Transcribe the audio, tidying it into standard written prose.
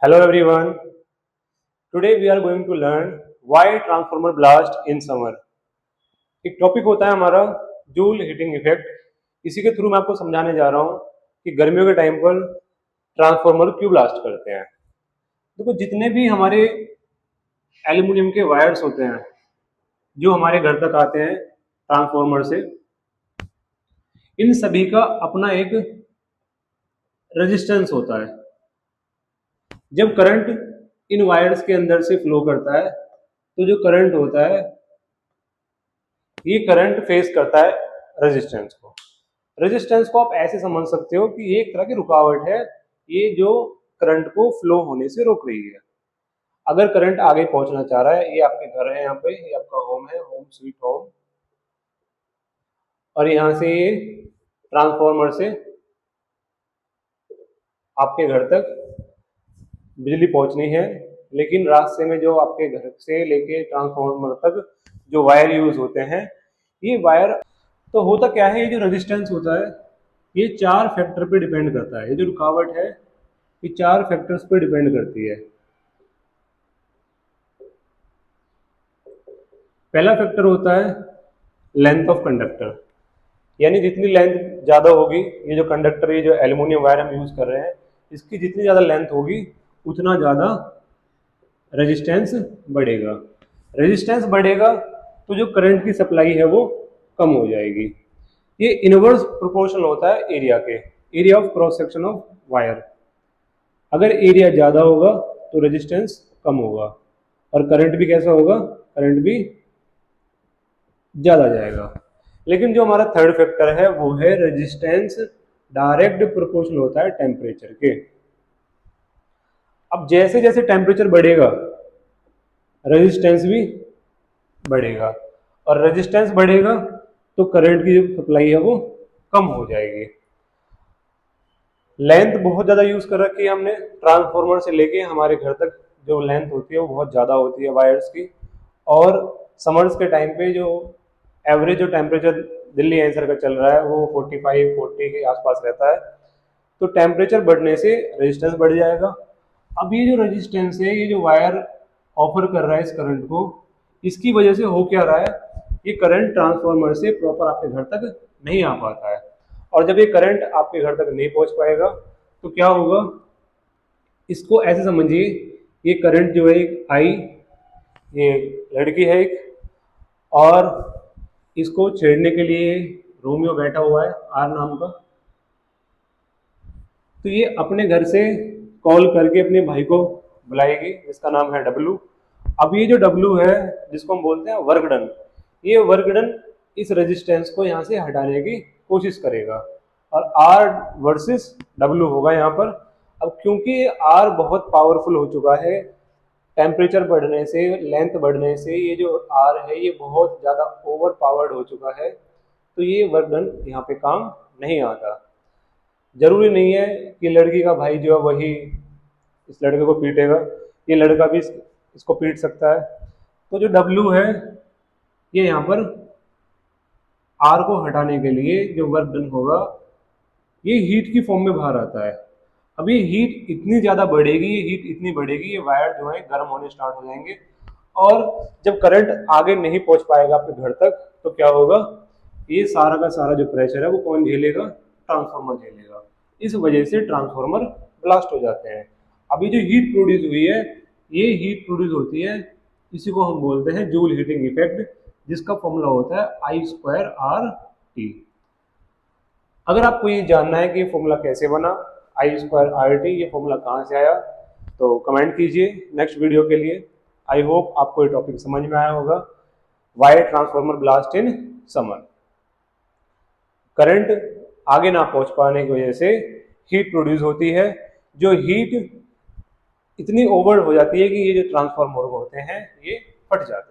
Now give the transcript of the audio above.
Hello everyone. Today we are going to learn why transformer blast in summer. एक topic होता है हमारा joule heating effect. इसी के थ्रू मैं आपको समझाने जा रहा हूँ कि गर्मियों के टाइम पर ट्रांसफार्मर क्यों ब्लास्ट करते हैं। देखो, जितने भी हमारे एल्युमिनियम के वायर्स होते हैं जो हमारे घर तक आते हैं ट्रांसफार्मर से, इन सभी का अपना एक रेजिस्टेंस होता है। जब करंट इन वायर्स के अंदर से फ्लो करता है तो जो करंट होता है ये करंट फेस करता है रेजिस्टेंस को। रेजिस्टेंस को आप ऐसे समझ सकते हो कि ये एक तरह की रुकावट है, ये जो करंट को फ्लो होने से रोक रही है। अगर करंट आगे पहुंचना चाह रहा है, ये आपके घर है, यहाँ पे ये आपका होम है, होम स्वीट होम, और यहाँ से ये ट्रांसफार्मर से आपके घर तक बिजली पहुंचनी है। लेकिन रास्ते में जो आपके घर से लेके ट्रांसफार्मर तक जो वायर यूज होते हैं, ये वायर तो होता क्या है, ये जो रेजिस्टेंस होता है ये 4 फैक्टर पे डिपेंड करता है। ये जो रुकावट है ये 4 फैक्टर्स पे डिपेंड करती है। पहला फैक्टर होता है लेंथ ऑफ कंडक्टर, यानी जितनी लेंथ ज़्यादा होगी, ये जो कंडक्टर, ये जो एल्युमिनियम वायर हम यूज़ कर रहे हैं, इसकी जितनी ज़्यादा लेंथ होगी उतना ज़्यादा रेजिस्टेंस बढ़ेगा। रेजिस्टेंस बढ़ेगा तो जो करंट की सप्लाई है वो कम हो जाएगी। ये इनवर्स प्रोपोर्शनल होता है एरिया के, area of cross section of wire. अगर एरिया ज़्यादा होगा तो रेजिस्टेंस कम होगा और करंट भी कैसा होगा, करंट भी ज़्यादा जाएगा। लेकिन जो हमारा थर्ड फैक्टर है वो है रेजिस्टेंस डायरेक्ट प्रोपोर्शनल होता है टेम्परेचर के। अब जैसे जैसे टेम्परेचर बढ़ेगा रेजिस्टेंस भी बढ़ेगा, और रेजिस्टेंस बढ़ेगा तो करंट की जो सप्लाई है वो कम हो जाएगी। लेंथ बहुत ज़्यादा यूज़ कर रखी है हमने, ट्रांसफार्मर से लेके हमारे घर तक जो लेंथ होती है वो बहुत ज़्यादा होती है वायर्स की। और समर्स के टाइम पे जो एवरेज जो टेम्परेचर दिल्ली एनसर का चल रहा है वो 45-40 के आसपास रहता है। तो टेम्परेचर बढ़ने से रेजिस्टेंस बढ़ जाएगा। अब ये जो रेजिस्टेंस है, ये जो वायर ऑफर कर रहा है इस करंट को, इसकी वजह से हो क्या रहा है, ये करंट ट्रांसफार्मर से प्रॉपर आपके घर तक नहीं आ पाता है। और जब ये करंट आपके घर तक नहीं पहुंच पाएगा तो क्या होगा, इसको ऐसे समझिए, ये करंट जो है एक आई, ये लड़की है एक, और इसको छेड़ने के लिए रोमियो बैठा हुआ है आर नाम का। तो ये अपने घर से कॉल करके अपने भाई को बुलाएगी जिसका नाम है डब्लू। अब ये जो डब्लू है जिसको हम बोलते हैं वर्क डन, ये वर्क डन इस रेजिस्टेंस को यहाँ से हटाने की कोशिश करेगा और आर वर्सेस डब्लू होगा यहाँ पर। अब क्योंकि आर बहुत पावरफुल हो चुका है, टेम्परेचर बढ़ने से, लेंथ बढ़ने से ये जो आर है ये बहुत ज़्यादा ओवर पावर्ड हो चुका है, तो ये वर्क डन यहाँ पे काम नहीं आता। जरूरी नहीं है कि लड़की का भाई जो है वही इस लड़के को पीटेगा, ये लड़का भी इसको पीट सकता है। तो जो डब्लू है ये यहाँ पर आर को हटाने के लिए जो वर्क डन होगा ये हीट की फॉर्म में बाहर आता है। अब ये हीट इतनी ज़्यादा बढ़ेगी, ये हीट इतनी बढ़ेगी, ये वायर जो है गर्म होने स्टार्ट हो जाएंगे, और जब करंट आगे नहीं पहुंच पाएगा आपके घर तक तो क्या होगा, ये सारा का सारा जो प्रेशर है वो कौन झेलेगा, ट्रांसफार्मर झेलेगा। इस वजह से ट्रांसफार्मर ब्लास्ट हो जाते हैं। अभी जो हीट प्रोड्यूस हुई है, ये हीट प्रोड्यूस होती है, इसी को हम बोलते हैं जूल हीटिंग इफेक्ट, जिसका फॉर्मूला होता है I²RT। अगर आपको ये जानना है कि ये फॉर्मूला कैसे बना, I²RT, ये फॉर्मूला कहाँ से आया, तो कमेंट कीजिए नेक्स्ट वीडियो के लिए। आई होप आपको ये टॉपिक समझ में आया होगा। Why transformer blast in summer, current आगे ना पहुंच पाने की वजह से हीट प्रोड्यूस होती है, जो हीट इतनी ओवर हो जाती है कि ये जो ट्रांसफार्मर होते हैं ये फट जाते हैं।